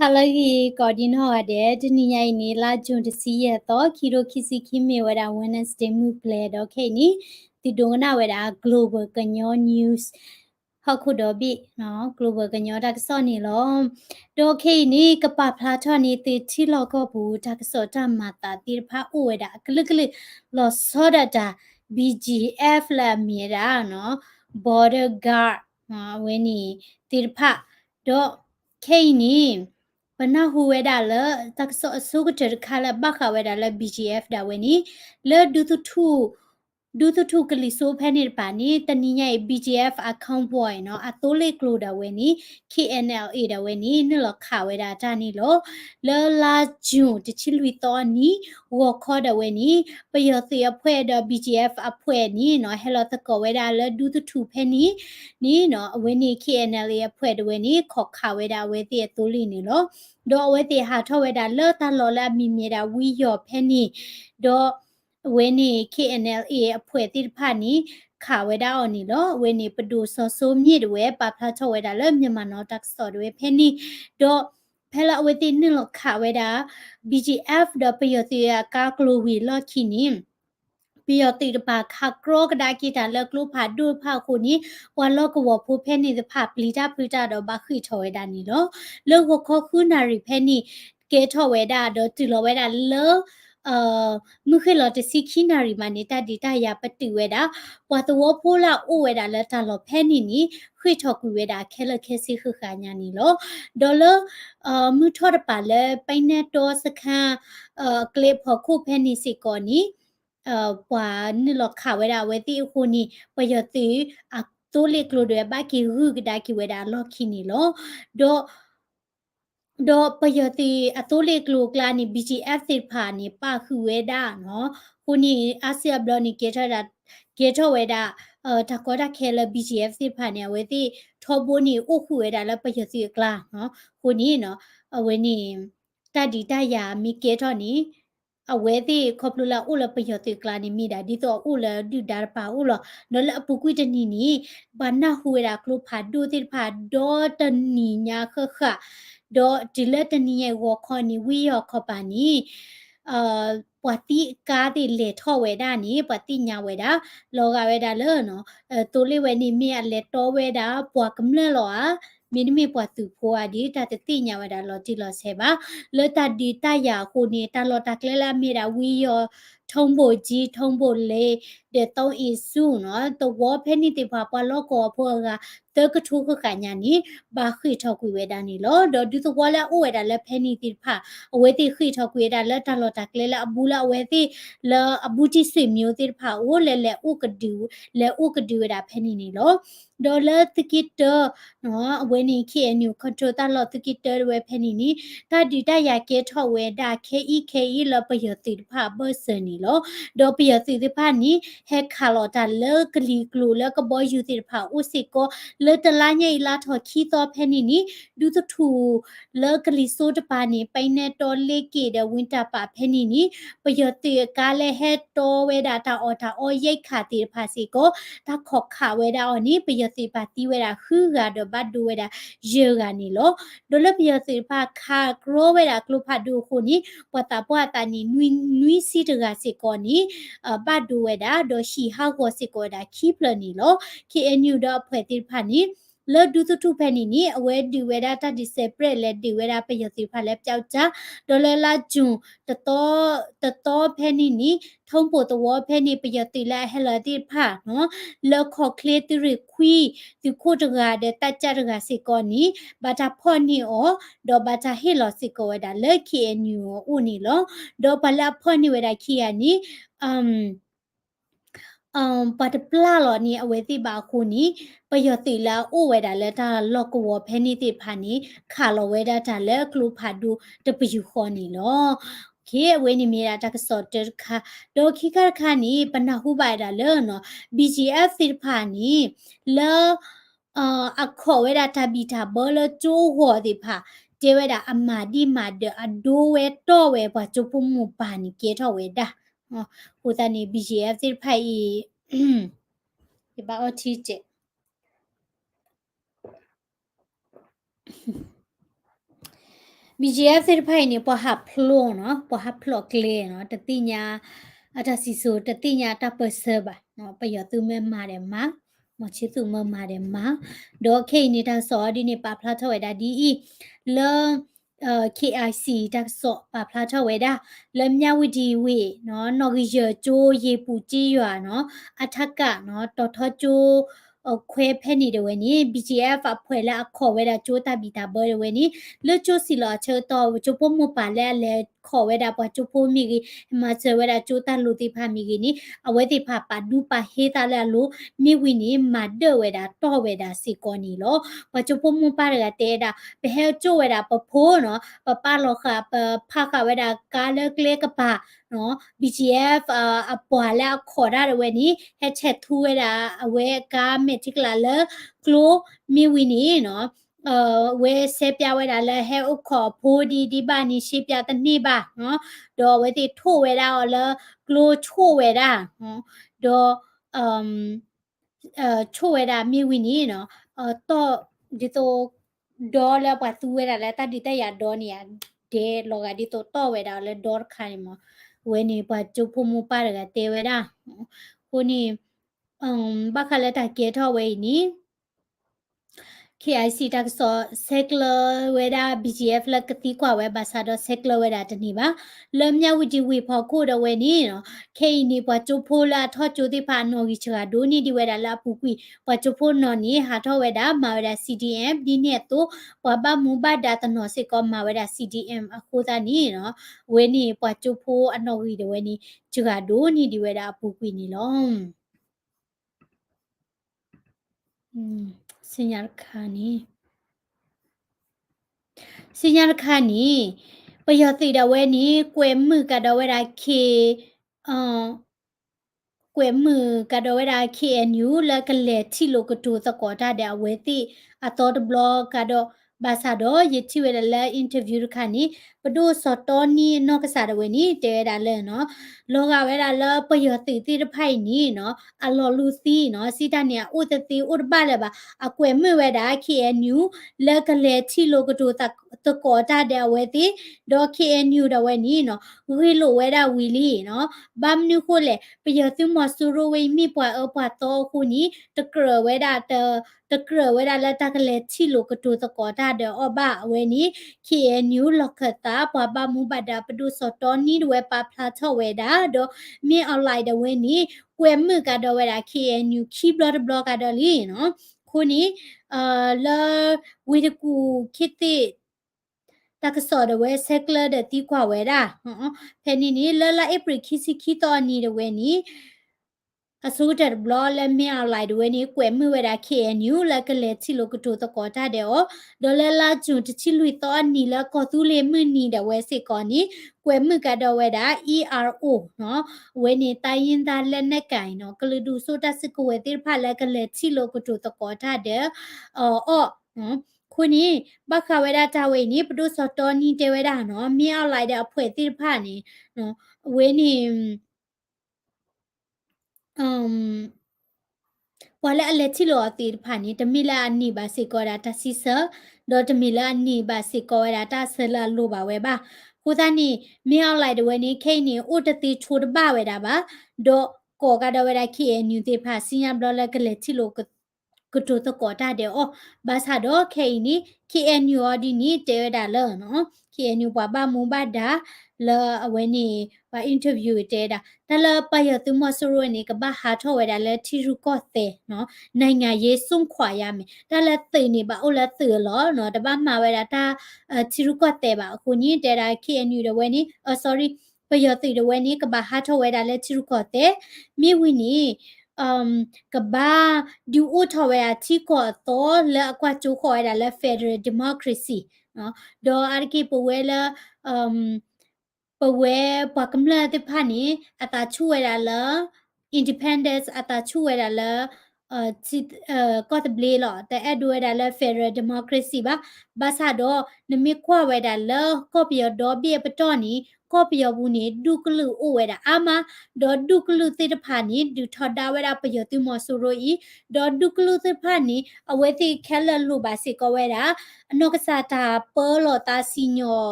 Halagi Gordino Ade, Denia Nila Jundesia, Kiro Kisiki weda Wednesday move played okay the dona weda global canyon news. Hakudobi, no, global canyon taxoni lo. Doke ni kapa platoni the tiloko bu taxota mata, tirpa ueda, gligli, los soda da, BGF la mira, no, border guard, Winnie, tirpa, do, Kani. Pana huweda la takso asuguter kala baka weda la BGF da weni la dutu kali so panir pani taninya BGF account boy no atole klo da weni KNLA da weni nilo kha weda tani lo la jun ti chilwi to ni wo kho da weni payo the apwe da BGF apwe ni no hello ta ko weda la dutu pani ni no weni KNLA apwe da weni kho kha weda we the atole ni lo do we te ha tho we da le ta lo la mi mi da wi yo phe ni do we ni KNLA အဖွဲ့တိဖာနီခါဝဲဒါအော်နီလောဝဲနီပဒူဆောဆိုမြစ်ဝဲပါဖလာချောဝဲဒါလဲမြန်မာနော်တက်ဆော်တွေဖဲနီdo ဖဲလာဝဲတိနလခါဝဲဒါ BGF ဒပယတိယကာကလိုဝီလော်ခီနီปียติดปากคักโรกได้กีตาเลิกลูกผาดูผาคู่นี้วันโลกวัวผู้เพนี่จะผาปลีจ้าปลีจ้าดอกบักคือชอยดานี่เนาะเลิกหัวข้อคือนารีเพนี่เกทอเวดาดอติโลเวดาเลิกมื่อเคยเราจะซีคีนารีมานี่ตาดีตายาปฏิเวดาว่าตัวผู้ละอูเวดาแล้วตาเราเพนี่นี่คือทอกุเวดาแค่ละแค่ซีคือขายานี่เนาะดอลมือทอดปาเลยไปแน่ตัวสักค่าเกล็บพอคู่เพนี่สิก่อนนี้ปว่านี่หลอกข่าวเวลาเวทีคูนี่ประโยชน์ตื้อตัวเล็กโลด้วยบ้ากี่ฮือก็ได้กี่เวลาลอกขี้นี่ลอดอประโยชน์ตื้อตัวเล็กโลกลานี่ BGF สิผ่านนี่ป้าคือเวดาเนาะคูนี่อาเซียบลอนี่เกทอเวดาถ้าก็ได้แค่ละ BGF สิผ่านเนี่ยเวทีทอบูนี่อู้คือเวดาแล้วประโยชน์ตื้อกลาเนาะคูนี่เนาะเวนี่ตาดีตายามีเกทอนี่เวทีครบลุละอุลประโยชน์ติกลานิมีดาดิตัวอุลดูดาร์ปาอุลนละปุกุจนีนี่บานนาหัวรักลูผาดูติผาดอตันนีญาค่ะดอจิเลตันนียวอคอนี่วิยอคอปานี่ปวติกาติเลทอเวดานี่ปวติญาเวดาโลกาเวดาเลเนาะตัวเลเวนี่มีอเลโตเวดาปวกำเลหรอมินมีปวตุพัวดีตาติญาเวดาลอจิลอเซบาเลตาดีตายาคูนี่ตาลอตาเคลลามีดาวิยอทงโบจีทงโบเลเดตองอีซูเนาะตัววอเพนี่ติพาปาลอกอพัวกาเตกทุกขญานี่บาခိทอกุเวดานี่ลอดอดูตัววอละอเวดาเลเพนี่ติพาเวติခိทอกุเวดาเลตาลอตาเคลลาอบูลาเวติเลอบูจิสิมิโอติพาโอเลอุกดูเวดาเพนี่นี่ลอดอเลตกิเตอเนาะเวนี่เคนิวคอนโทรตาลอตกิเตอเวเพนี่นี่ตาดีตายาเกทอเวดาเคลปยติพาเบอร์เซนี่ลอดอปยติพานี่เฮคาลอตาเลกลีกลูแล้วก็บอยยูติพาอุสิโกเลตลาญาอิลาทอคีตอเพนี่นี่ดูตทูเลกลีโซตปานี่ไปเนตอเลเกเดวินตาปาเพนี่นี่ปยติกาเลเฮโตเวดาตาออทาออเยคาติพาสิโกตาขอกขาเวดาอนี่ปยติปาติเวดาคือกาดบัดดูเวดาเยกานี่ลอดลปยติพาคาโกรเวดากลูพาดูคูนี่ปตาปตานี่นุยสิตกาสิโกนี่บัดดูเวดาโดชีฮาโกสิโกดาคีพลนี่ลอ KNU ดอเผติพานี่เลดูทุเพนี่นี่เวดิเวดาตาดิเซเปรเลดิเวดาปยติพาเลเจ้าจ้าดอลลาจุงตโตเพนี่นี่ทงโปตวเพนี่ปยติและเฮลติพาเนาะเลขอเคลติริควีติโคตกาเดตาจารกาสิกอนี่บาตาพอนี่อดอบาตาเฮลอสิโกเวดาเล KNU อูนี่ลอดอบาลาพอนี่เวดาคียนี่ปัตปลาหลอนี่อเวติบาคูนี่ประโยชน์ติละโอเวดาเลตาลอกวอเพนิติพานี่ขาลอเวดาตาเลกลูพาดูตะปยูคอนี่ลอเคเวนิมีราตากสอตคาโดคิกาคานี่ปนาหูบายดาเลเนาะ BGF ติพานี่เลอะขอเวดาตาบิตาเบลโจหัวติพาเจเวดาอมาดีมาเดอโดเวโตเวปะจุปุมุปานี่เกทอเวดาอุตานี BGF ติพาอีဒီပါအထီကျ BGF စစ်ဖိုင်နေပဟာဖလိုနော်ပဟာဖလောကလေနော်တတိညာအတစီဆိုတတိညာတပစဘာနော်ပယောသူမဲမာတယ်မာမချီသူမမာတယ်မာဒေါ်ခေနေတာစောဒီနေပါဖလာထဝဲတာဒီဤလောKIC တက်စောပါဖလာထဝဲတာလမြဝတီဝေနော်နော်ကြီးကျိုးရေပူကြီးရွာနော်အထက်ကနော်တော်ထောကျိုးခွဲဖဲနေတယ်ဝဲနီ BGF အဖွဲ့လာခေါ်ဝဲတာကျိုးတပ်ပြီးတာဘော်ဝဲနီလွတ်ချိုစီလာချေတော့ကျိုးဖို့မပါလဲလဲခေါ်ဝဲတာပေါ့ကျိုးဖို့မိကြီးမချဝဲတာကျိုးတပ်လူတိဖာမိကြီးနီအဝဲတိဖာပါဒူပါဟေးတာလဲလို့မိဝီနီမဒဝဲတာတော့ဝဲတာစီကောနီလောပကျိုးဖို့မပါရတဲ့တာဘဲကျိုးဝဲတာပဖိုးနော်ပပလောခပဖာခဝဲတာကားလကလေကပါနော် BGF အပွာလာခေါ်ရဝဲနီဟက်ချက်ထူဝဲတာအဝဲကားမက်တိကလာလကလိုမိဝီနီနော်ဝဲဆေပြဝဲတာလဲဟဲဥခေါ်ဖိုးဒီဘာနီရှိပြတနိပါနော်တော့ဝဲတိထိုးဝဲတာလဲကလိုချိုးဝဲတာနော်တော့ချိုးဝဲတာမိဝီနီနော်တော့ဒီတော့ဒေါ်လာပတ်သူဝဲတာလဲတတိတရဒေါ်နီယာဒေလောကဒီတော့ဝဲတာလဲဒေါ်ခိုင်မဝဲနေပတ်ချိုးဖို့မပါရကတဲဝဲတာကိုနီဘာခလက်တာကေထော်ဝဲနီKIC တက်ဆောဆက်ကလဝဲတာ BGF လကတိကွာဝဲဘာသာတော့ဆက်ကလဝဲတာတနေပါလမြဝတီဝေဖော်ခိုတော့ဝဲနေနော် K နေပွားချိုဖိုလာထော့ချိုတိဖာနော်ကြီးချာဒိုနီဒီဝဲတာလာပူကွီပွားချိုဖိုနော်နီဟာထော့ဝဲတာမာဝဲတာ CDM ဒီနဲ့တော့ပွားဘာမူဘာဒါတနော်စေကောမာဝဲတာ CDM အခုသာနီနော်ဝဲနေပွားချိုဖိုအနော်ကြီးဝဲနေချာဒိုနီဒီဝဲတာပူကွီနီလောစညာခါနီစညာခါနီပယတိတဝဲနီကွယ်မှုကတော့ဝဲတာခေကွယ်မှုကတော့ဝဲတာ KNU လကလေတီလိုကတူသကောတာတဲ့အဝဲတိအတော်ဘလော့ကတော့ဘာသာတော့ယတိဝဲလဲအင်တာဗျူးခါနီပဒိုစောတော်နီနော့ကစားတဲ့ဝဲနီတဲတာလဲနော်လောကဝဲတာလပယတိတိတဖိုင်နီနော်အလော်လူစီနော်စီတနီဥတတိဥဒပါလဲပါအကွယ်မှုဝဲတာ KNU လကလေတီလိုကတူသကောတာတဲ့ဝဲတိဒေါ် KNU တဲ့ဝဲနီနော်ဝီလိုဝဲတာဝီလီနော်ဘမ်နုခိုလေပယတိမဆူရဝေမိပွားပွားတော့ခုနီတကရဝဲတာတကရဝဲတာလက်တကလေချီလိုကတူတကောတာတဲ့အဘဝဲနီ KNU လခတာပပမူဘဒပဒုစတော်နီဝဲပါဖလာချဝဲတာတော့မင်းအလိုက်တဲ့ဝဲနီကွယ်မှုကတော့ဝဲတာ KNU ခီဘလော့ကတော့လီနော်ခုနီလာဝီတကူခိတိတကစောဒဝဲဆက်ကလတဲ့တီခွာဝဲတာဖဲနီနီလလဧပြီခိစီခိတော်နီတဲ့ဝဲနီအစိုးတဲ့ဘလောလဲမြောက်လိုက်တဲ့နီကွယ်မှုဝဲတာ KNU လကလေချီလိုကတိုတကောတာတဲ့ဒေါ်လာလာကျုံတချီလူတော့နီလကောသူလေမှုနီတဲ့ဝဲစစ်ကောနီကွယ်မှုကတော့ဝဲတာ ERO နော်ဝဲနေတိုင်းရင်သားလက်နက်ကင်နော်ကလူဒူဆိုတစကဝဲတိဖာလကလေချီလိုကတိုတကောတာတဲ့နော်ခုနီဘခဝဲတာတဝဲနီပဒုစတော်နီတဲဝဲတာနော်မြောက်လိုက်တဲ့အဖွဲ့တိဖာနီနော်ဝဲနေဝါလအလက်ချီလိုအတီဖာနီတမီလာအနီပါစီကောရာတစီဆာဒေါ်တမီလာအနီပါစီကောရာတဆလာလိုပါဝဲပါခုသားနီမြောက်လိုက်တဲ့ဝဲနီခိနီဥတတိချိုတပဝဲတာပါဒေါ်ကောကတော့ဝဲတာခီအနူတေဖာစီယံဘလလကလက်ချီလိုကတိုတကောတာတဲ့အော်ဘာသာတော့ခိနီ KNU ဒီနီတဲဒါလောနော် KNU ဘာဘာမူဘာဒါလာအဝဲနီဘာအင်တာဗျူးတဲဒါတလပယသူမဆရနေကဘာဟာထောဝဲဒါလဲတီရူကော့တဲ့နော်နိုင်ငံရေးစွန့်ခွာရမယ်တလသိနေပါအိုလာသလောနော်တပတ်မှာဝဲဒါတာတီရူကော့တဲ့ပါအခုညတဲဒါ KNU တဲ့ဝဲနီ sorry ပယတိတဲ့ဝဲနီကဘာဟာထောဝဲဒါလဲတီရူကော့တဲ့မိဝီနီကဘာဒူအိုထော်ဝဲအချီကောတော့လက်ကွာချိုခေါ်ရတာလက် Federal Democracy နော်ဒေါ်အာကိပဝဲလာပဝဲပကမလာတဲ့ဖာနီအတာချူဝဲတာလာ independence အတာချူဝဲတာလာချစ်ကော့တဘလီလောတဲ့အဲ့ဒဝဲတာလာ Federal Democracy ဘာသာတော့နမီခွာဝဲတာလာကော့ပြဒေါ်ဘီပတော်နီ ko pyo bu ni duklu o weda ama do duklu te de pha ni du thoda weda pyo tu mo so ro I do duklu te pha ni aweti khela lu ba se ko weda anokasa ta po lo ta sinyo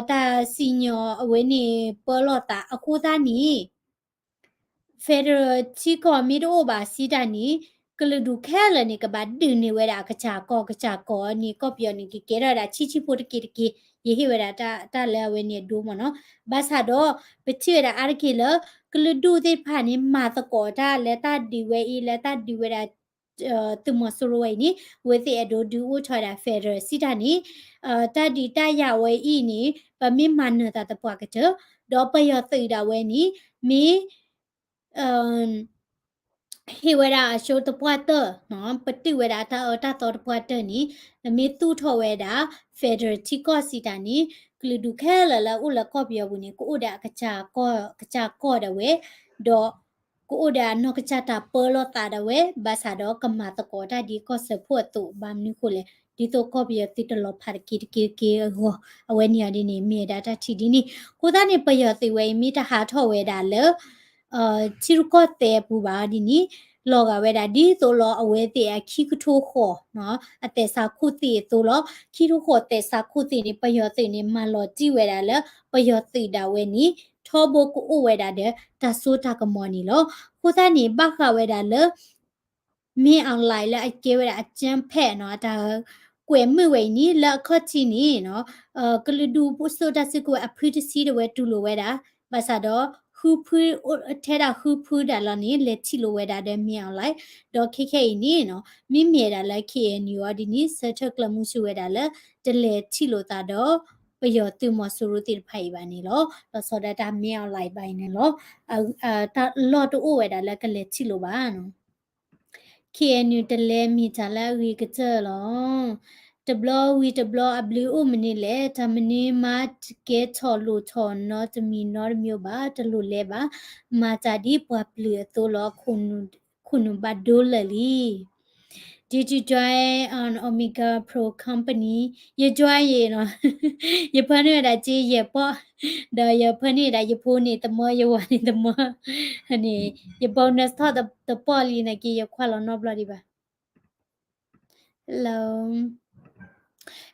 ta sinyo awe ni po lo ta aku ta ni federal chi ko mi do ba si ta niကလဒုခဲလနေကဘာဒင်းနေဝရကချာကောနီကောပြောနေကေရတာချီချီဖို့တကေတကေယေဟိဝရတာလဲဝဲနေဒိုမနော်ဘာသာတော့ပချီရအာကေလကလဒုတိဖာနေမာတကောတာလက်တာဒီဝဲဤလက်တာဒီဝရตุมสรวยนี่เวทีอโดดูอุทอดาเฟเดอร์สิดานี่ตาดีตายาเวอีนี่ปะมิมันเนตาตะปวกะเจดอปยอติดาเวนี่มีเอ่อဟေဝရာအရှိုးတပွားတော့နော်ပတိဝရာတာအတာတော်တပွားတဲ့နီမေတူထောဝဲတာဖက်ဒရယ်တီကောစီတာနီကလူဒုခဲလလဥလကောပြောဘူးနီကိုဥဒါကချာကောတဲ့ဝဲတော့ကိုဥဒါနောကချတာပေါ်လတာတဲ့ဝဲဘာသာတော့ကမတကောတာဒီကောဆဖို့တူဘာမနီကိုလေဒီတော့ကောပြောတိတလဖာကေဟောအဝဲနီယာဒီနီမေဒါတာချီဒီနီကိုသားနေပယောတိဝဲမိတဟာထောဝဲတာလေချီရကောတဲပူပါဒီနီလောကဝဲတာဒီဆိုလောအဝဲတဲ့ခီကထိုးခေါ်နော်အသက်စာခုတိဆိုလောခီထိုးခေါ်တဲ့စာခုတိနေပယောတိနေမလောကြည့်ဝဲတာလေပယောတိတာဝဲနီထောဘကိုဝဲတာတဲ့တဆိုးတာကမော်နီလောခုသားနေဘခဝဲတာလေမင်းအွန်လိုင်းလေအကျေဝဲတာအကျန်းဖက်နော်ဒါကွယ်မှုဝဲနီလက်ခတ်ချီနီနော်ကလူဒူပုစတာစကွအဖရီတစီတဲ့ဝဲတူလိုဝဲတာဘာသာတော့ဟူဖူထဲတာဟူဖူဒါလနီလက်ချီလိုဝဲတာတဲ့မြောင်လိုက်ဒေါ်ခေခေနီနော်မိမြေတာလက်ခေနီယောဒီနီဆတ်ကလမှုရှိဝဲတာလက်တလေချီလိုတာတော့ပယောတူမဆူရူတီဖိုင်ပါနေလောတော့စောဒတာမြောင်လိုက်ပိုင်းနေလောတာလော်တူဝဲတာလက်ကလက်ချီလိုပါနော်KNU တလဲမီတလာဝီကကြလောတဘလဝီတဘလအဘလူအမနီလေတမနီမတ်ကဲချော်လူချော်နော်တမီနော်မျိုးပါတလူလဲပါမာတာဒီပွားပလီတိုလောခုနဘဒိုလလီ Did you join on Omega Pro Company? You join ရေနော်ရဖန်ရတာကြီးရပေါ့ဒါရဖန်နေတာရဖိုးနေတမရဝနေတမဟနေရ bonus ထတပေါ်လီနေကြီးရခွာလောနော်ဘလဒီပါ Hello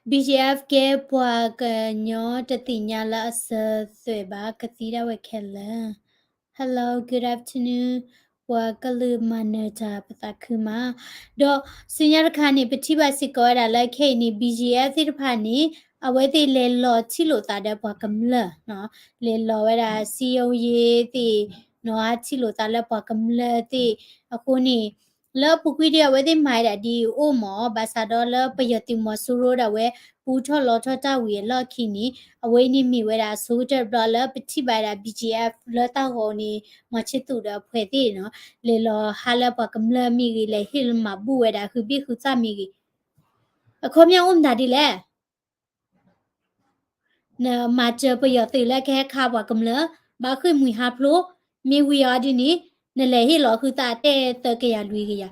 BGF ကပွားကညောတတိညာလာအစဆွေပါကတိရဝခဲလ Hello good afternoon ပွားကလူမန်ဂျာပတခုမာတော့စင်ရခါနေပတိပါစစ်ကောတာလိုက်ခိနေ BGF တိဖာနေအဝဲတိလေလော်ချီလို့တာတဲ့ပွားကမလနော်လေလော်ဝဲတာစီယုံရေးတိနော်ချီလို့တာလက်ပွားကမလတိအခုနေလောပုကွေးတဲ့ဝဲတဲ့မိုင်တာဒီအိုမောဘာသာဒေါ်လပယတိမဆူရိုတာဝဲပူထော်လော်ထော်တာဝီလော်ခီနီအဝဲနေမိဝဲတာဆိုတဲ့ဘလပတိပါတာ BGF လော်တာဟောနီမချစ်တူတော့ဖွဲ့သေးနော်လေလော်ဟာလပကမလမီကြီးလေဟီလမဘူဝဲတာခုပိခုစမီကြီးအခုမြောင်းတာဒီလေနော်မချပယတိလက်ခဲခါဘကမလဘာခွေမွေဟာဖလိုမေဝီယာဒီနီနလေဟီလော်ခုတာတဲ့တကရလူကြီးရ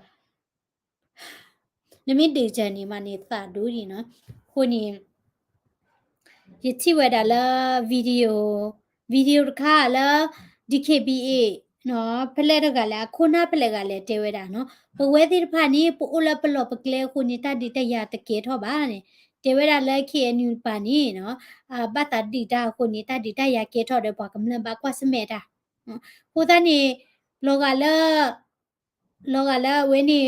နမိတေချန်နေမနေတာဒူဒီနော်ခုနေယတိဝဒါလာဗီဒီယိုခါလာ DKBA နော်ဖလဲတော့ကလည်းခုနဖလဲကလည်းတဲဝဲတာနော်ဘဝဲတိဖာနီပိုလပလောပကလေခုနေတာဒီတရတကေထောပါနေတဲဝဲတာလဲ KNU ပါနီနော်ဘတ်တာဒီတာခုနေတာဒီတရကေထောတဲ့ဘကမလဘကွာစမဲတာဟိုတနေလောကလာဝဲနေ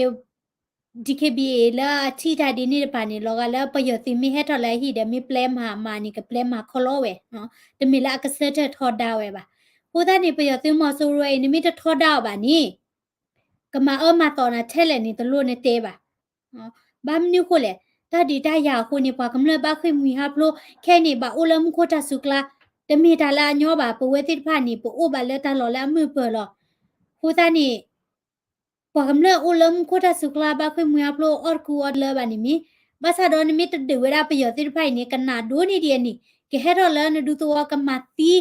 DKBA လာချီတာဒီနေပါနေလောကလာပယတိမိဟက်ထလာဟိဒမိပလဲမာနီကပလဲမာခလောဝဲနော်တမီလာကစက်ထော်ဒါဝဲပါဟိုဒါနေပယတိမဆိုရဲနိမိတထော်ဒါပါနီကမအမတော်နာထဲလေနေတလို့နေတဲပါနော်ဘာမနုခိုလေတာဒီတာယာခိုနေပါကမလဘခွေမီဟာဖလိုခဲနေပါအိုလမ်ခိုတာဆုကလာတမီတာလာညောပါပဝဲတိဖာနီပိုဘာလက်တာလောလာမပလောဟိုဒါနေပကမလအလမ်ခိုတာဆုကလာဘခွေမွေအပလိုအော်ကူအော်လဘာနီမီဘာသာဒိုနီမီတဒေဝရာပယောတိဖိုင်နေကနာဒိုနီဒီနီကဟဲရောလနဒူတောကမတီ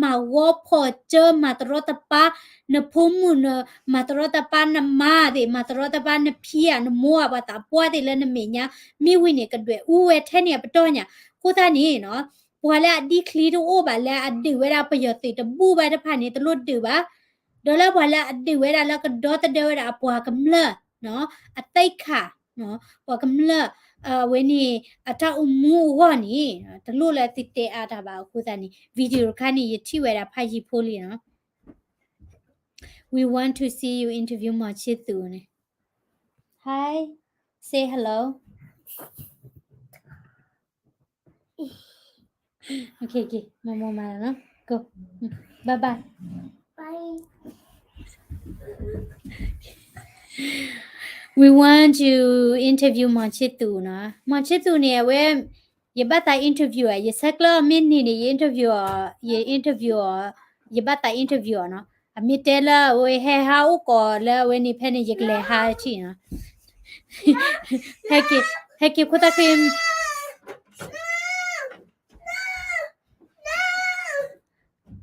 မဝဖောချမတရတပါနဖုံမူနမတရတပါနမာဒီမတရတပါနဖီယာနမောဘတာပွားတယ်လနမေညာမိဝိနေကတွေဦးဝဲထဲနေပတော်ညာကိုသားနေနော် ปัวละดีคลีโตโอบาละอดิเวดาปยติตบูบาตะพานี่ตลุดดิบาดอลาปัวละอดิเวดาละก็ดอตเดเวดาปัวกำละเนาะอไตค่ะเนาะปัวกำละเวนี่อตาอุมูวอนี่ตลุละติเตอาตาบาคูตานี่วิดีโอคานี่ยติเวดาพายิโพลีเนาะ We want to see you interview Machitu. Hi, say hello. Okay, Mama, go. Bye. Bye. We want to interview Machitu, na. Machitu ni we ye bata interview ye sakla min ni ye interview ye bata interview na. Ami tela we he ha u ko la we ni phene ye kle ha chi na. Heki khuta kim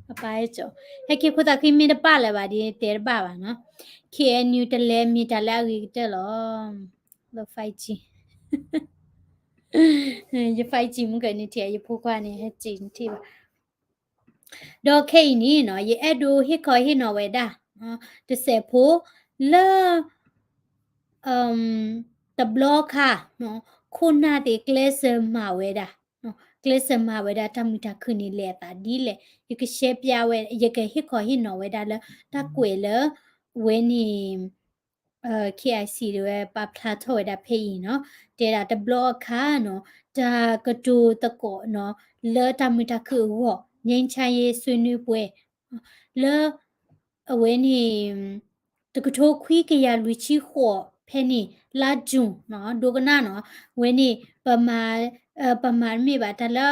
apa cho. Heki khuta kim mi de pa la ba di ter ba ba na. KNU တလဲမြေတလဲရီတက်လောလောဖိုက်ကြီးရဖိုက်ကြီးမကနေတရဖိုးခွာနေဟကြည့်တိပါဒေါ်ခိနီနော်ရအဲ့ဒိုဟစ်ခေါ်ဟစ်နော်ဝဲတာတဆယ်ဖိုးလာတဘလော့ခါနော်ခုနာတေကလစမာဝဲတာနော်ကလစမာဝဲတာတမီတာခနီလေတာဒီလေရကရှေပြဝဲရကဟစ်ခေါ်ဟစ်နော်ဝဲတာလတကွေလဝဲနီKIC တွေပပလာထော်ဒါဖေးနော်တဲတာတဘလော့ခါနော်ဒါကတူတကောနော်လောတမီတာခုဝငိမ့်ချရေးဆွေးနွေးပွဲလောအဝဲနေတကထိုးခွီးကရလူချီခေါ်ဖဲနေလာဂျွန်နော်ဒိုကနာနော်ဝဲနေပမာမေပါတလာ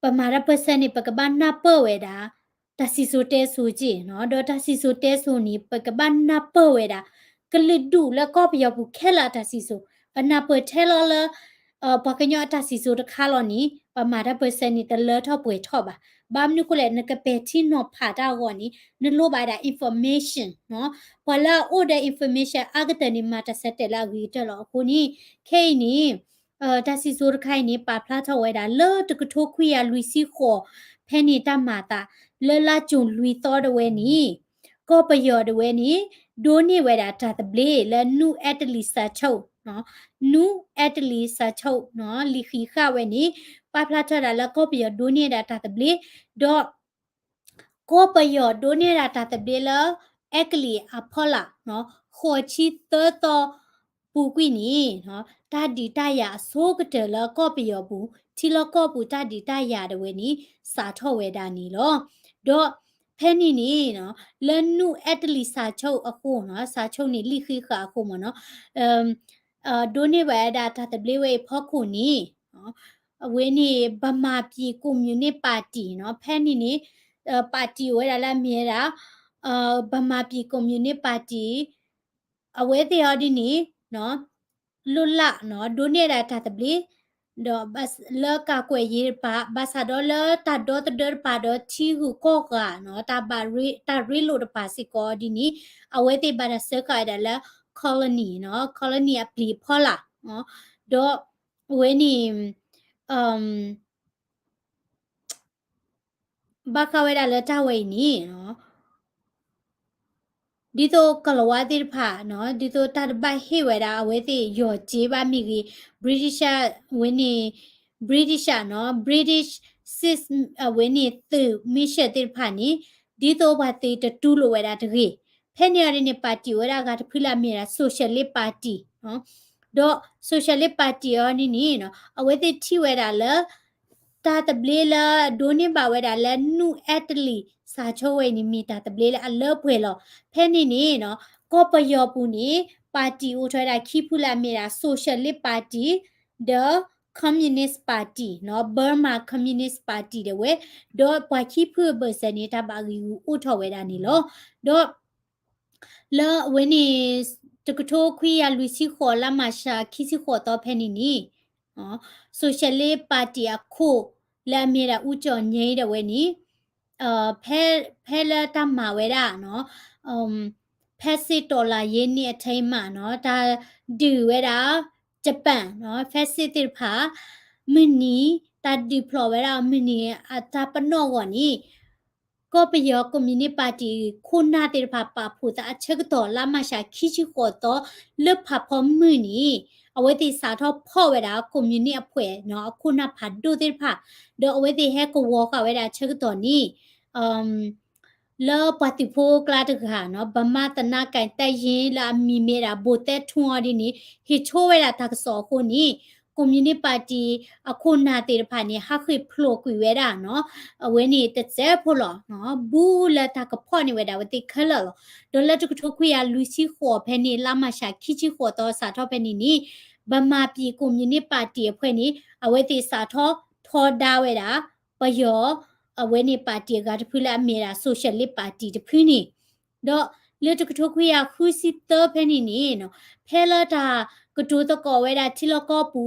ပမာရပစနေပကဘာနာပဝဲတာတစီဆိုတဲဆိုကြည့်နော်ဒေါ်တစီဆိုတဲဆိုနီပကဘာနာပဝဲတာကလစ်ဒူလကော့ပြောဘူးခဲလာတစီဆိုအနာပထဲလောလပကညောတစီဆိုတခါလောနီပမာရပစနေတလထော့ပွေထော့ပါဘာမနုကလည်းနကပေတီနောဖာတာကောနီနလိုပါတာ information နော်ဘလာ order information အကတနီမာတဆက်တယ်လာဝီတလောခုနီခေနီတစီဆိုတခိုင်နီပါဖလာထော့ဝဲတာလောတကထိုးခွေရလူစီခေါ်ဖဲနီတမာတာလောလာကျုံလူသောတဝဲနီကောပယောတဝဲနီဒိုနီဝဲတာတတဘလေလနုအက်တလီစာချုပ်နော်နုအက်တလီစာချုပ်နော်လီခီခဝဲနီပါဖလာထော့တာလကောပယောဒိုနီတာတတဘလေဒေါ်ကိုပယောဒိုနေတာတတဘေလအက်ကလီအဖောလာနော်ခေါ်ချီတောတော့ပူကွီနီနော်တာဒီတရအစိုးကတလကောပယောဘူးချီလကောပူတာဒီတရတဝဲနီစာထော့ဝဲတာနီလောဒေါ်ဖဲနီနီနော်လနုအက်တလီစာချုပ်အခုနော်စာချုပ်နီလိခိခအခုမနော်ဒိုနေဝဲဒါတတဘလေဝဲဖောက်ခုနီနော်အဝဲနီဗမာပြည်ကွန်မြူနတီပါတီနော်ဖဲနီနီပါတီဝဲလာမြေတာဗမာပြည်ကွန်မြူနတီပါတီအဝဲတရားဒီနီနော်လွတ်လနော်ဒိုနေတာတတပလီတော့ဘတ်လကကွယ်ရေးပါဘာသာဒေါ်လာတဒေါ်တဒေါ်ပါတော့ချီဟုကောကနော်တဘာရီလို့တပါစီကောဒီနီအဝဲတေဘာစကဒါလာ colony နော် colony အပလီဖောလာနော်တော့ဝဲနီဘာကဝဲဒါလတဝဲနီနော်ဒီတော့ကလဝါတိဖာနော်ဒီတော့တတ်ဘဟေဝဲတာအဝဲတိယောဂျေးပါမိကြီး British ဝင်းနေ British နော် British sis ဝင်းနေသူမိရှက်တိဖာနီဒီတော့ဘာတိတူလိုဝဲတာတကြီးဖဲနေရတဲ့ပါတီဝဲတာကတဖိလာမြေတာ Socialist Party နော်တော့ Socialist Party ရောနီနီနော်အဝဲတိထိဝဲတာလဲတာတဘလေလာဒိုနေပါဝဲတာလဲနုအက်တလီစာချိုးဝဲနီမီတာတဘလေလာအလောဖွေလောဖဲနေနေနော်ကောပယောပူနေပါတီဦးထွဲတာခိဖူလာမြေတာ Socialist Party the Communist Party နော် Burma Communist Party တဲ့ဝဲတော့ပွာခိဖူဘစနေတာပါဂီဦးထော်ဝဲတာနေလောတော့လောဝင်းနေတကထိုးခွေရလူစီခေါ်လာမရှာခိစီခေါ်တော့ဖဲနေနီနော် Socialist Party အခုလာမြေတာဦးကျော်ငိမ့်တဲ့ဝဲနီဖဲလာတမဝဲတာနော်ဖက်စစ်တော်လာရင်းနေအထိမ်းမှနော်ဒါဒူဝဲတာဂျပန်နော်ဖက်စစ်တိဖာမနီတ ตาดิพลอเวลามินีอาตาปนอกว่านี่ก็ไปยอคอมมิวนิปาร์ตี้คุณนาเตรพาปาพูตาเชกต่อลามาชาคิชิโกโตเลือบพับพอมมือนี่เอาไว้ที่สาทอพ่อเวลาคอมมิวนิอเวยเนาะคุณนาพัดดูเตรพาเดเอาไว้ที่แฮกวอลกเวลาเชกต่อนี่เลอปฏิโพกลาตกาเนาะบมาตนาไก่แต่ยินลามีเมราโบเตทัวดินี่ฮิโชเวลาทักษอคนนี้คอมมิวนิปาร์ตี้คุณนาเตรพานี่ฮักคือโผล่กุยเวลาเนาะเวนี่แต่เจ้าพลเนาะบูละทักพ่อนี่เวลาวันที่ขลลโดนแล้วทุกทุกคุยาลุซิขัวเพนี่ลามาชาคิชิขัวต่อสาทอเพนี่นี่บมาปีคอมมิวนิปาร์ตี้เพนี่เอาไว้ที่สาทอทอดาเวลาปยอเวนี่ปาร์ตี้ก็จะพูดละเมราโซเชียลปาร์ตี้จะพูดนี่ดอเลือดทุกทุกคุยาคุซิเตอร์เพนี่นี่เนาะเพลดากระตูตะกอเวลาที่เราก็ปู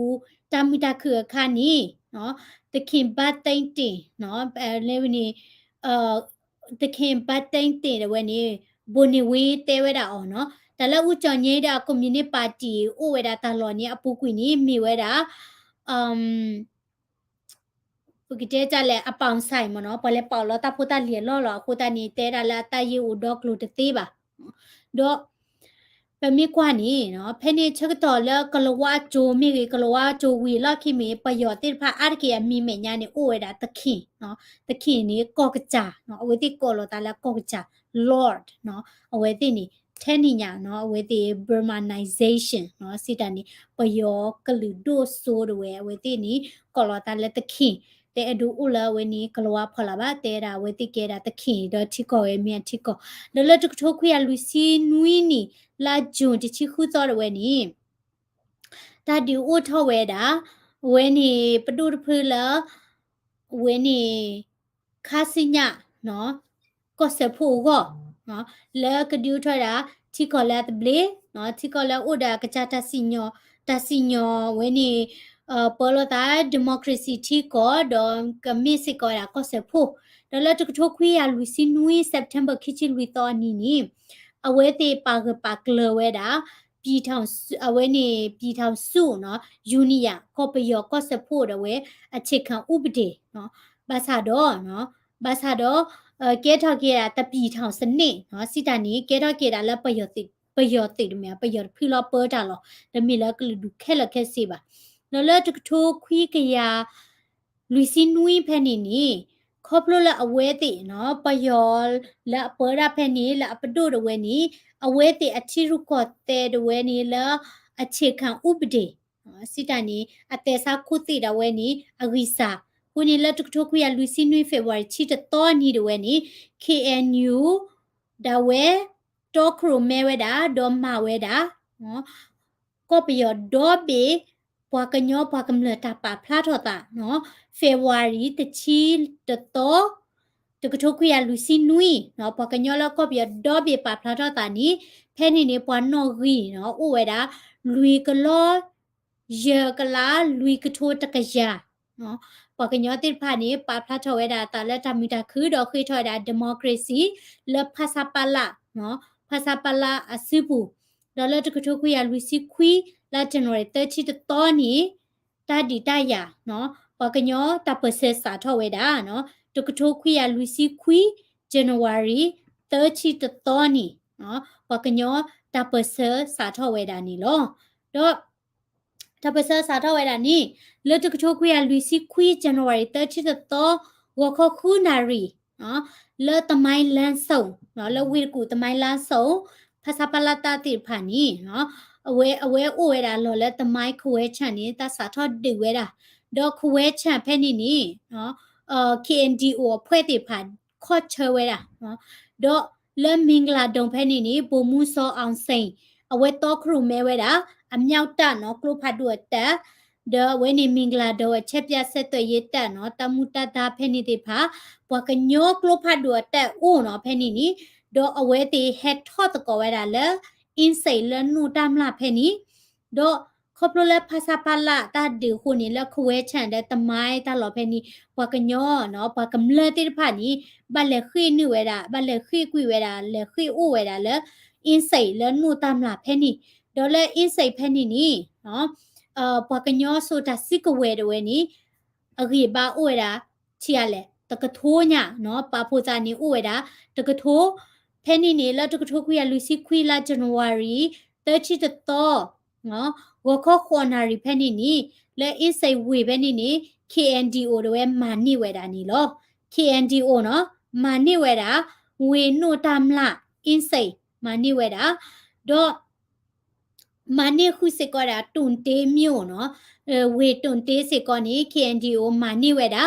ตามิตาคือคันนี้เนาะตะคิมบัตเต็งตีเนาะเลวนี่ตะคิมบัตเต็งตีเดวันนี้บุญวีเตเวดาอ๋อเนาะแต่ละอุจจาระดาคอมมิวนิปาร์ตี้โอเวดาตลอดนี้อปุกุนี่มีเวดาปุกิเจจะแลอปองใส่มเนาะพอเลเป่าแล้วตาพุตาเลียนล่อหรอคูตานี่เตระละตายูอุดอกลูตตีบะดอเป็นมีกว่านี้เนาะเพนี่ชักต่อแล้วกะละว่าโจมีกะละว่าโจวีละคิมีประโยชน์ที่พระอาร์เกียมีเมญานี่โอ้ยดาตะขีเนาะตะขีนี้กอกจาเนาะเอาไว้ที่กอลตาแล้วกอกจา Lord เนาะเอาไว้ที่นี่แท่นี่เนาะเอาไว้ที่ Burmanization เนาะสิตานี่ประโยชน์กะลือโดโซดเวเอาไว้ที่นี่กอลตาแล้วตะขีแต่อดูอุลาเวนี้กลัวพลาบาเตราเวติเกราตะขีดอทิโกเอเมียทิโกแล้วเราจะทุกคุยลุซีนุยนี่ลาจูนที่ชิคุซอร์เวนี้ตาดิวอุทเวดาเวนี่ปดูรพืลเวนี่คาสิญะเนาะก็เสพูก็เนาะแล้วก็ดิวทอดาที่ก็แล้วเบลเนาะที่ก็แล้วอุดากระจาตาสิญอตาสิญอเวนี่ปลตาดิโมคราซีที่ก็ดอมก็มีสิก็แล้วก็เสพูแล้วเราจะทุกคุยลุซีนุยเซปเทมเบอร์คิดลุยตอนนี้นี่เอาไว้ที่ปากเลเวดาပြည်ထောင်အဝဲနေပြည်ထောင်စုเนาะယူနီယာကော်ပယောကော့စဖို့တဝဲအခြေခံဥပဒေเนาะဘာသာတော့เนาะဘာသာတော့ကဲထောက်ခဲ့တာတပြည်ထောင်စနစ်เนาะစီတာနီကဲထောက်ခဲ့တာလက်ပယောတိတမြပယောဖီလောပေါ်တာလောတမီလကလူဒုခဲလခဲစီပါလောလတထိုးခွီးကရလူစီနွီဖဲနေနီခေါပလိုလအဝဲတိเนาะပယောလပေါ်ရဖဲနေလပဒိုတဝဲနီအဝဲတိအချီရုကောတဲတဝဲနီလအခြေခံဥပဒေစီတန်နီအသေးစားခုတိတဝဲနီအဂိစာခုနီလက်တထိုခွေလူစီနွေဖေဗဝါရီချီတတော်နီတဝဲနီ KNU ဒါဝဲတောခရိုမဲဝဲတာဒေါ်မဝဲတာနော်ကောပယောဒေါ်ဘေပွားကညောပွားကမလတာပါဖလာထောတာနော်ဖေဗဝါရီတချီတတော်တကထိုခွေလူစီနွေနော်ပွားကညောလကောပယောဒေါ်ဘေပါဖလာထောတာနီဖဲနေနေပွားနော်ဂီနော်ဥဝဲတာလူကလောယေကလာလူကထိုတကရနော်ပကညောတိဖာနေပါဖလာထောဝဲတာတာလက်တမီတာခူတော့ခွေထောတာဒီမိုကရေစီလဖာစာပလာနော်ဖာစာပလာအစပူဒေါ်လာတကထိုခွေလူစီခွီလာဇန်နဝါရီ30တတော်နီတာဒီတရနော်ပကညောတပစစာထောဝဲတာနော်တကထိုခွေလူစီခွီဇန်နဝါရီ30တတော်နီနော်ပကညောတပစစာထောဝဲတာနီလောတော့တပစစာထောဝဲတာနီလေတကထိုခွေလူစီခွီဇန်နဝါရီ30တတော်ဝခခုနာရီနော်လေတမိုင်းလန်းဆုံနော်လေဝီကူတမိုင်းလန်းဆုံဖာစာပလာတာတိဖာနီနော်အဝဲအိုဝဲတာလောလေတမိုင်းခွဲချန်နီတစာထောဒီဝဲတာဒေါ်ခွဲချန်ဖဲနီနီနော်KNDO ဖွဲ့တိဖာခော့ချဝဲတာနော်ဒေါ်လေမင်္ဂလာဒုံဖဲနီနီပုံမှုစောအောင်စိန်အဝဲတော့ခရုမဲဝဲတာအမြောက်တနော်ကလုဖတ်ဒူတက်ဒေဝဲနီမင်္ဂလာဒေါ်ချက်ပြဆက်သွရတက်နော်တမှုတတာဖဲနီတိဖာပွားကညောကလုဖတ်ဒူတက်ဦးနော်ဖဲနီနီဒေါ်အဝဲတိဟက်ထော့တကောဝဲတာလေအင်းစိလနူတမ်လာဖဲနီဒေါ်ခေါပလိုလက်ဖာစာပါလာတာဒီခုနီလက်ခွဲချန်တဲ့တမိုင်းတာလောဖဲနီပွားကညောနော်ပွားကမလတိဖာနီဘာလေခိနူဝဲတာဘာလေခိကွေဝဲတာလေခိဦးဝဲတာလေအင်းစိလနူတမ်လာဖဲနီဒေါ်လေအင်းစိဖဲနီနီနော်ပွားကညောဆိုတာစစ်ကဝဲတဝဲနီ agri ba oera chiale takathonya no pa phoza ni oera takatho pheni ni la takatho khuya lusi khwila January 30 to no wo kho khonari pheni ni le insai we pheni ni KNDO တော့ mani weda ni lo KNDO เนาะ mani weda ငွေနို့တမ်လာ insai mani weda တော့ mani khu se ko da tun te myo no we tun te se ko ni KNDO mani weda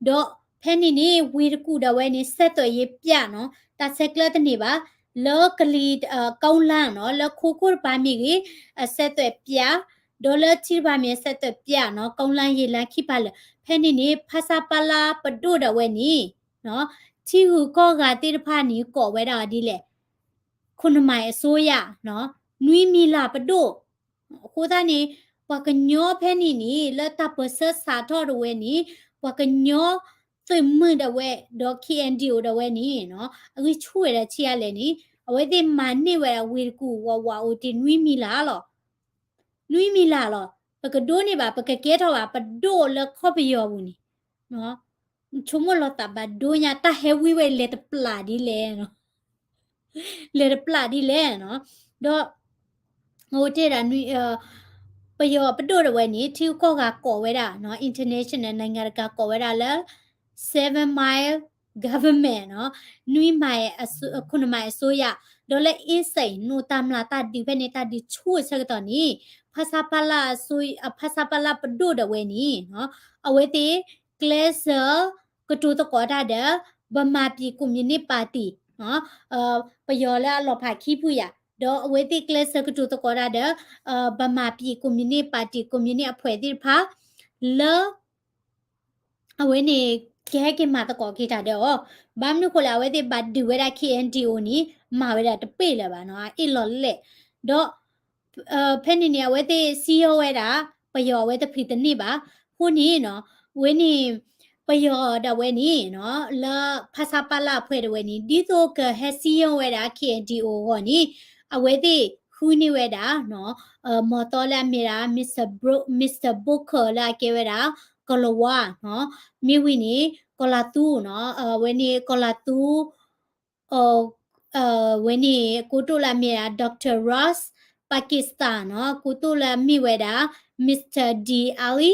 တော့ဖဲနေနေဝေတကူတဝဲနေဆက်သွယ်ရေးပြနော်တာဆက်ကလတနေပါလောကလီကောင်းလန့်နော်လခိုခိုပါမီကြီးဆက်သွယ်ပြဒေါ်လာချီပါမီဆက်သွယ်ပြနော်ကောင်းလန့်ရေးလန့်ခိပါလဖဲနေနေဖာစာပလာပဒိုတဝဲနီနော်ချီဟုကောကတိတဖာနီကောဝဲတာဒီလေခုနမိုင်အစိုးရနော်နွီမီလာပဒိုခိုသားနေပကညောဖဲနေနေလတပစစာတော်ဝဲနီပကညောသွေမွန်းတဝဲဒေါ် KNDO တဝဲနီနော်အခုချွေရချီရလေနီအဝဲဒီမန်နေဝဲဝေကူဝဝအိုတင်နွီမီလာလောနွီမီလာလောပကဒိုနေပါပကကဲတော့ပါပဒိုလခော့ပယောဘူးနီနော်ချုံမလောတဘဒိုညာတဟဲဝီဝဲလက်ပလာဒီလေနော်လက်ပလာဒီလေနော်တော့ငိုတဲ့တာနွီပယောပဒိုတဝဲနီထီကောကကောဝဲတာနော် international နိုင်ငံတကာကောဝဲတာလဲ7 mile government เนาะနွိမိုင်ခုနမိုင်ဆိုရဒေါ်လာအင်းစိန်နိုတမ်လာတာဒီဖက်နေတာဒီချိုးဆက်တော့နီဖာစာပလာဆိုဖာစာပလာပဒိုတဝဲနီเนาะအဝဲတေကလဆာကတူတကောတာဒဘမာပီကွန်မြူနတီပါတီเนาะပယောလာလောဖာခိဖူရတော့အဝဲတေကလဆာကတူတကောတာဒဘမာပီကွန်မြူနတီပါတီကွန်မြူနတီအဖွဲ့တိဖာလောအဝဲနေကဲကဲမာတကောခိတာတော့ဘာမနုခလာဝဲတဲ့ဘတ်ဒီဝဲတာ KNDO နီမာဝဲတာတပိလေပါနော်အလော်လက်တော့ဖဲနေနေဝဲတဲ့ CEO ဝဲတာပယောဝဲတဲ့ဖီတနေပါခုနီနော်ဝဲနေပယောတဝဲနီနော်လာဖာစာပလာဖွဲ့တဝဲနီဒီတော့ကဟက် CEO ဝဲတာ KNDO ဟောနီအဝဲတဲ့ခုနေဝဲတာနော်မော်တော်လာမီရာမစ္စတာဘုခလာကေဝဲတာကလဝါနော်မိဝီနီကောလာတူနော်ဝဲနီကောလာတူဝဲနီကိုတိုလာမီယာဒေါက်တာရော့စ်ပါကစ္စတန်နော်ကိုတိုလာမီဝဲတာမစ္စတာဒီအာလီ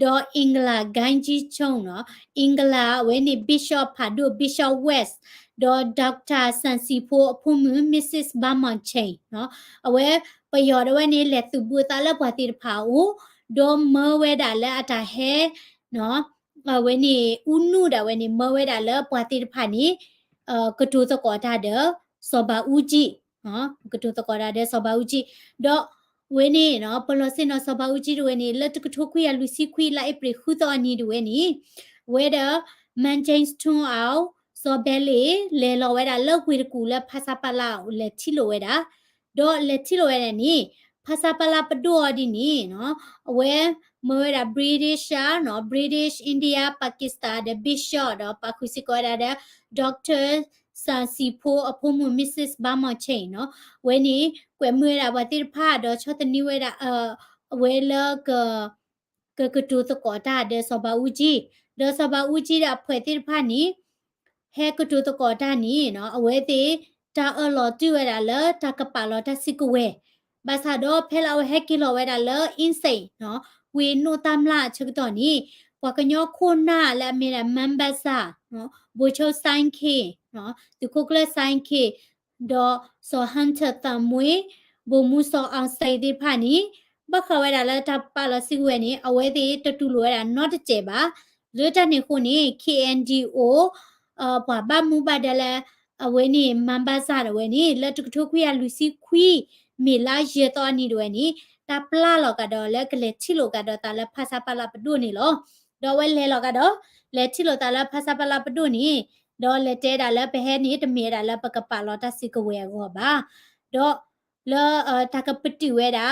ဒေါ်အင်္ဂလာဂိုင်းကြီးချုံနော်အင်္ဂလာဝဲနီဘီရှော့ဖာဒိုဘီရှော့ဝက်စ်ဒေါ်ဒေါက်တာဆန်စီဖိုအဖုံမီမစ္စစ်ဘာမန်ချင်းနော်အဝဲပယော်ဒဝဲနီလက်သူဘူတာလဘွာတီဖာဦးဒေါ်မဝဲတာလက်အတာဟဲနော်ဝဲနီဦးနုတာဝဲနီမဝဲတာလက်ဘွာတီဖာနီကတူတကောတာဒစောဘာဦးကြီးနော်ကတူတကောတာဒစောဘာဦးကြီးဒေါ်ဝဲနီနော်ပလောစင်နော်စောဘာဦးကြီးဝဲနီလက်တကထိုခွေရလူစီခွေလိုက်ပရိခုတော်နီဝဲနီဝဲဒါမန်ချင်းစထွန်းအောင်စောဘဲလေလေလောဝဲတာလောက်ခွေတကူလက်ဖာစာပလာလက်ချီလိုဝဲတာဒေါ်လက်ချီလိုဝဲနီဖာစာပလာပဒိုဒီနီနော်အဝဲမဝဲတာ British နော် British India Pakistan ဒဘီရှော့တော့ပါခုစီကောတာဒဒေါက်တာဆန်စီဖိုအဖိုးမမစ္စစ်ဘာမချင်းနော်ဝဲနီကွယ်မွေးတာဘာတိဖာတော့ချောတနီဝဲတာဝဲလကတူတကောတာဒဆဘာဦးကြီးဒေါ်ဆဘာဦးကြီးတာဖွဲ့တိဖာနီဟဲကတူတကောတာနီနော်အဝဲတေတာအလော်တူဝဲတာလတာကပါလော်တာစီကဝဲဘာသာတော့ဖဲလာဝဲဟက်ကီလော်ဝဲတာလအင်းစိန်နော်ဝေနိုတမ်လာချက်တော့နီပကညောခုနာလာမီရမန်ဘဆာနော်ဘူချိုဆိုင်ခေနော်ဒီခုကလဆိုင်ခေဒေါ်ဆိုဟန်ချတမွေဘူမူဆောအောင်စိုက်ဒီဖာနီဘခဝဲတာလာတပါလစီဝဲနီအဝဲဒီတတူလိုရတာ not ကျေပါလွတ်တနေခုနီ KNDO ဘာမူပါဒလာအဝဲနီမန်ဘဆာဝဲနီလက်တကထိုခွေရလူစီခွီမီလာရေတော်နီဝဲနီတာပလာလောကတော့လက်ကလေးချီလိုကတော့တာလက်ဖာစာပလာပဒုနေလောတော့ဝဲလဲလောကတော့လက်ချီလိုတာလက်ဖာစာပလာပဒုနေတော့လက်တဲတာလက်ဘဲနေတမေတာလက်ပကပါလောတာစီကဝဲကောပါတော့လောတာကပတိဝဲတာ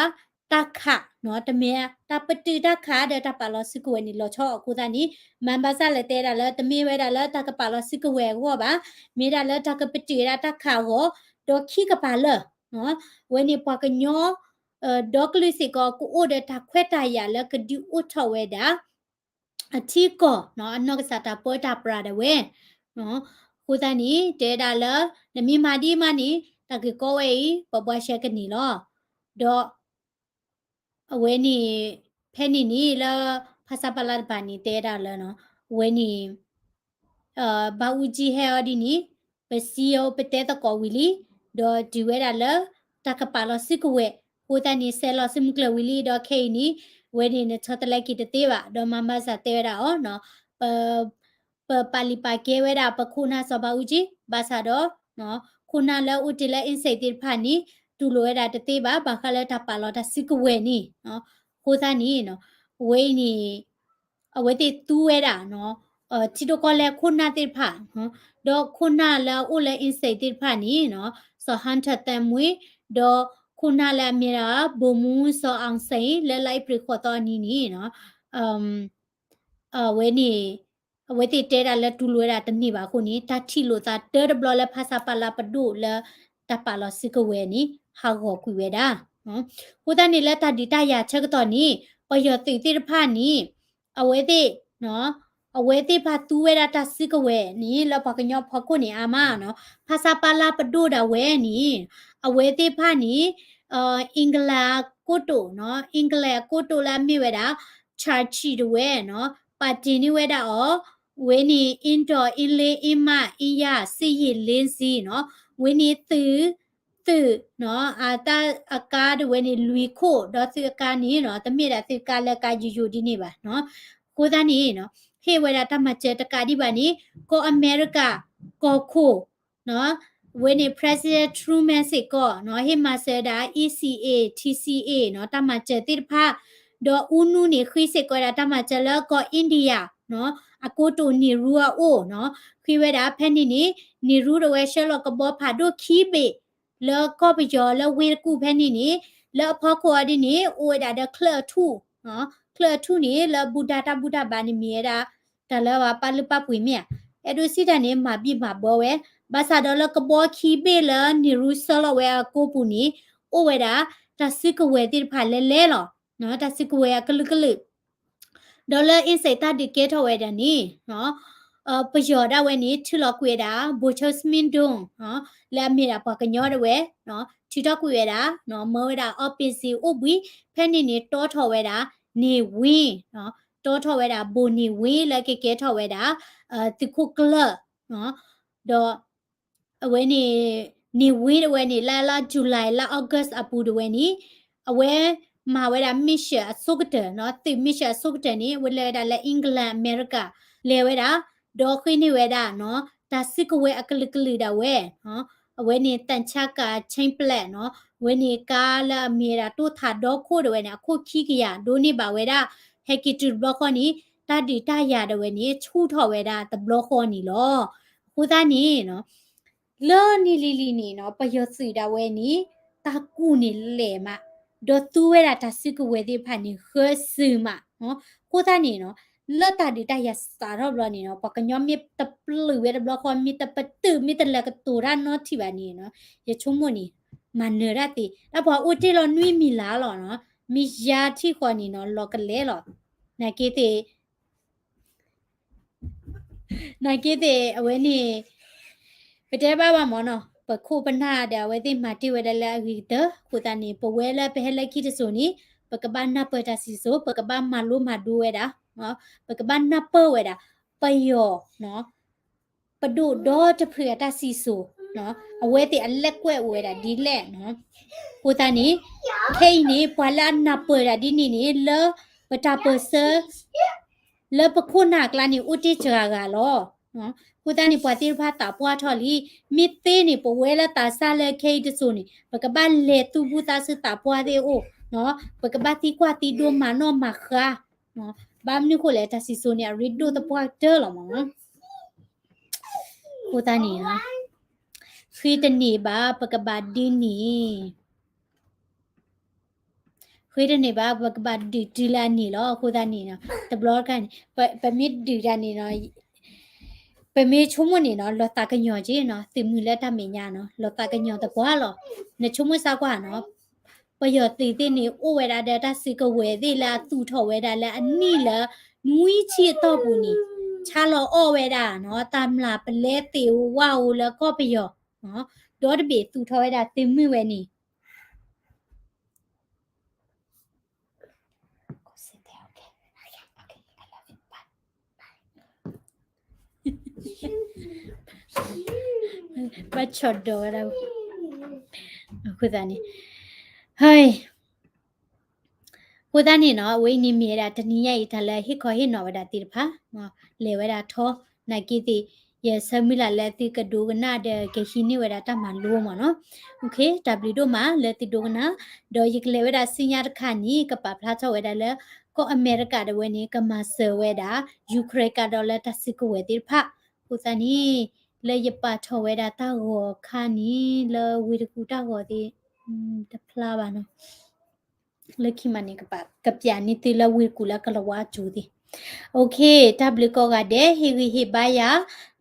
တခနော်တမေတာပတိတခတဲ့တာပါလောစီကဝဲနေလောချောအခုသားနီမန်ဘာစာလက်တဲတာလက်တမေဝဲတာလက်တာကပါလောစီကဝဲကောပါမေတာလက်တာကပတိတာတခကောတော့ခိကပါလောနော်ဝဲနေပကညောဒေါကလစ်စီကကိုအိုဒတာခွဲတာရလကဒီအိုထဝဲတာ အတီကောနော်အနောက်ကစားတာပေါ်တာပရာတဲ့ဝဲနော်ခုတန်နီတေဒါလနမီမာဒီမနီတကကောဝဲပပရှက်ကနီလောဒေါ်အဝဲနီဖဲနီနီလဖာစာပလာပါနီတေဒါလနော်ဝဲနီဘာဦးဂျီဟဲအဒီနီပစီယိုပတဲတကောဝီလီဒေါ်ဒီဝဲဒါလတကပါလစစ်ကွဲခုတန်နီဆဲလစမကလဝီလီဒေါ်ခေနီဝဲနီနချတ်လိုက်ကီတတေးပါဒေါ်မမဆာတေဒါအောနော်ပပါလီပါကေဝဲဒါပခုနာစဘာဦးဂျီဘာသာတော့နော်ခုနာလဲဦးတလဲအင်စိတ်တိဖာနီတူလိုရတာတသေးပါဘာခလဲတာပါလောတာစစ်ကွဲနီနော်ခိုးသားနီနော်ဝေးနီအဝဲတိတူးဝဲတာနော်တီတိုကလဲခုနာတိဖာနော်ဒေါ်ခုနာလဲဦးလဲအင်စိတ်တိဖာနီနော်စဟန်ထတမ်ဝေဒေါ်ခုနာလဲမီရာဘုံမူစောအောင်စိန်လဲလိုက်ပြခေါ်တော်နီနီနော်ဝဲနီဝဲတိတဲတာလဲတူလွဲတာတနည်းပါခုနီတထီလို့သာတဲဒဘလလဲဖာစာပါလာပဒုလဲတပါလစစ်ကဝဲနီဟာကိုကွေဝဲတာနော်ခုတန်နီလဲတာဒီတရချက်တော့နီပယောတိတိဖာနီအဝဲတိနော်အဝဲတိဖာတူဝဲတာတစစ်ကဝဲနီလပကညောဖခုနီအာမနော်ဖာစာပါလာပဒုတာဝဲနီအဝဲတိဖာနီအင်္ဂလာကိုတိုနော်အင်္ဂလာကိုတိုလာမိဝဲတာချာချီတဝဲနော်ပါတီနီဝဲတာအောဝဲနီအင်တော်အင်းလေးအင်းမအင်းရစီရလင်းစီနော်ဝဲနီသူနော်တာအကားဝဲနီလူခိုဒေါ်စီကာနီနော်တမိတာစီကာလကာယူယူဒီနေပါနော်ကိုသားနီနော်ဟေဝဲတာတမချေတကာဒီပါနီကိုအမေရိကကိုခိုနော်ဝဲနီ President Truman စစ်ကောနော်ဟေမဆဲဒါ ECA TCA နော်တမချေတိဖာဒေါ်ဦးနူနေခွိစစ်ကောတာတမချေလကောအိန္ဒိယနော်အကိုတိုနီရူအိုနော်ခွိဝဲတာဖဲနီနီရူရဝဲရှေလကဘောဖာဒိုခီဘေလောကောပကျော်လဝေကူဖဲနီနီလောဖောခေါ်ဒီနီအိုဒါဒကလထူနော်ကလထူနီလဘူဒါတာဘူဒါဘာနီမီရာတလဝပါလပပွေမြအဲ့ဒိုစီတန်နေမှာပြမှာဘောဝဲဘာသာတော်လကဘောခီဘေလနီရူဆလဝဲကိုပူနီအိုဝဲတာတစစ်ကဝဲတိဖာလဲလဲလောနော်တစစ်ကဝဲကလကလဒေါ်လာအင်းစိတ်တဒီကေထဝဲဒနီနော်ပယောဒဝဲနီထလကွေတာဘူချစမင်ဒုံနော်လာမီရာပကညောဒဝဲနော်ထီတော့ကွေတာနော်မောဝဲတာအော်ပီစီဥဘီဖဲနီနီတောထော်ဝဲတာနေဝင်းနော်တောထော်ဝဲတာဘိုနီဝင်းလက်ကေကေထော်ဝဲတာတိခုကလနော်တော့အဝဲနေဝင်းဝဲနေလာဇူလိုင်လာအော့ဂတ်အပူဒဝဲနီအဝဲมาเวลามิชสุกเตเนาะติมิชสุกเตนี่เวลาได้อังกฤษอเมริกาเลเวดาดอกขินี่เวดาเนาะตาสิกเวอกลกลีดาเวเนาะเวนี่ตันชากาชิงแปลเนาะเวนี่กาลเมีราตุถาดอกโคดเวนะโคขี้กะยาโดนี่บาเวดาเฮกิตุบล็อกคอนี่ตาดิตายาดเวนี่ชูทอเวดาตะบล็อกคอนี่ลอคูตานี่เนาะเลนี่ลีนี่เนาะปะยอสีดาเวนี่ตากูนี่เลมะဒေါ်သူဝဲတာတစစ်ကဝဲတိဖာနေခေဆူမနော်ကိုသားနေနော်လတ်တာဒီတရစာတော့ဘလနေနော်ပကညောမြတပလူဝဲဘလခေါမြတပတူမြတလကတူရနော်တီပါနေနော်ရချုံမနီမနရတိအဘောဦးတီလောနွိမီလာလောနော်မီယာတီခေါ်နေနော်လောကလဲလောနကေတေအဝဲနေပတဲပါပါမောနော်ပခုပနာဒဝဲတိမတိဝဲဒလာဝီတခုတနီပဝဲလာပဟလက်ခိတဆိုနီပကဘာနာပတာစီဆိုပကဘာမလူမဒူဝဲတာနော်ပကဘာနာပဝဲတာပယောနော်ပဒုဒေါ်တဖရတာစီဆိုနော်အဝဲတိအလက်ကွဲဝဲတာဒီလက်နော်ခုတနီခိနေပွာလာနာပတာဒီနီလပတာပစလပခုနာကလာနီဥတိချာကလောနော်ခုတန်နီပွားတိဖာတာပွားထော်လီမိသေးနီပဝဲလာတာဆာလဲခိတဆိုနီပကဘာလေတူဘူးတာစတာပွားသေးအိုနော်ပကဘာတီကွာတီဒိုမနောမခါနော်ဘာမနီကိုလေတာစီဆိုနီရီဒိုတပွားတဲလောမောခုတန်နီဟာဖီတနီဘာပကဘာဒီနီခွေးတဲ့နေပါဘကဘာဒီလာနီလောခုတန်နီနော်တဘလော့ကန်ပမစ်ဒီလာနီနော်ပမေချုံမနေနော်လောတာကညောကြီးနော်တိမူလက်တမညာနော်လောတာကညောတပွားလောနချုံမစားကွာနော်ပယောတိတိနေအိုဝဲတာဒတာစီကဝဲတိလာသူထော်ဝဲတာလာအနိလာ นุ้ยชีต่อปูนี่ชาลออเวดาเนาะตามลาเปเลติวว้าวแล้วก็ไปยอเนาะดอดเบตูทอเวดาติมือเวนี่ก็เสร็จแล้วโอเคI love you bye บัดช็อตโดแล้วคุดานี่เฮ้ยคุดานี่เนาะเว้ยนี่มีดาตะนี่ใหญ่ทะเลฮิขอฮิเนาะวดาติดพะเนาะเลวดาทอนากีติเยสมิลาเลติกะดูกนาเดเกฮินี่วดาตะมันโลมเนาะโอเค w โดมาเลติดูกนาดอยิกเลวดาสิญญาคานี่กะปะพลาทอเวดาเลก็อเมริกาดเวนี่กะมาเซเวดายูเครนกาดอเลตัสิกเวติพะคุดานี่le yapa thaweda ta go khani le wirkuta go di ta phla ba no le khimani ka pa kapya ni ti la wirkula kalawa chu di okay w ko ga de hi ba ya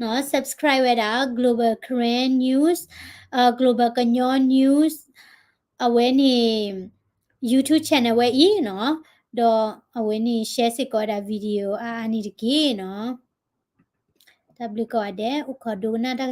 no subscribe da global korean news global kanyo news awe ni youtube channel we i no do awe ni share sit ko da video a ni de ki no w ko de u ko do na da